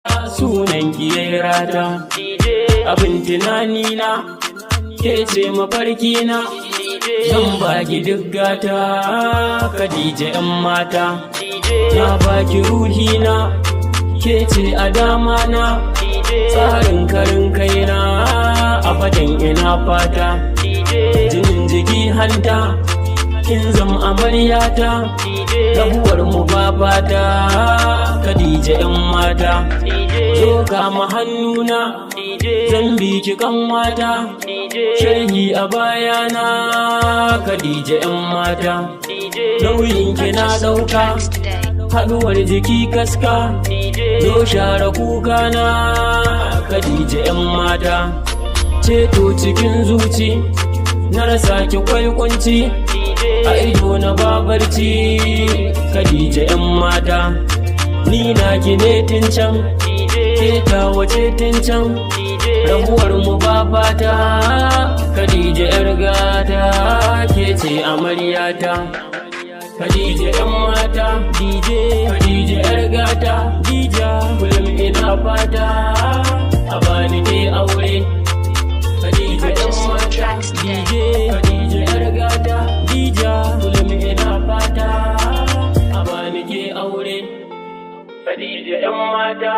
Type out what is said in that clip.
sunan ki rata, abin tunani na ke ce mafarki na, zan baki duk gata Khadija 'yan mata, na baki ruhi na ke ce a dama na, tsarin karin kaina abadan ina fata, jinin jiki hanta kin zama amaryata, rabuwar mu babata Khadija 'yan mata, zo kama hannuna zan bi ki kanwata, shehi a bayana Khadija 'yan mata, nauyin ki na dauka haduwar jiki kaska, zo share kuka na Khadija 'yan mata, ceto cikin zuci na rasa ki kwaikunci, a ido na babarci Khadija 'yan mata, ni na ki ne tun can ke ta wace tun can, rabuwar mu babata Khadija 'yar gata ke ce amaryata, Khadija 'yan mata DJ, Khadija 'yar gata DJ, kullum ina fata a bani ke aure, Khadija 'yan mata DJ, Khadija 'yar gata DJ, kullum ina fata a bani ke aure, Khadija 'yan mata.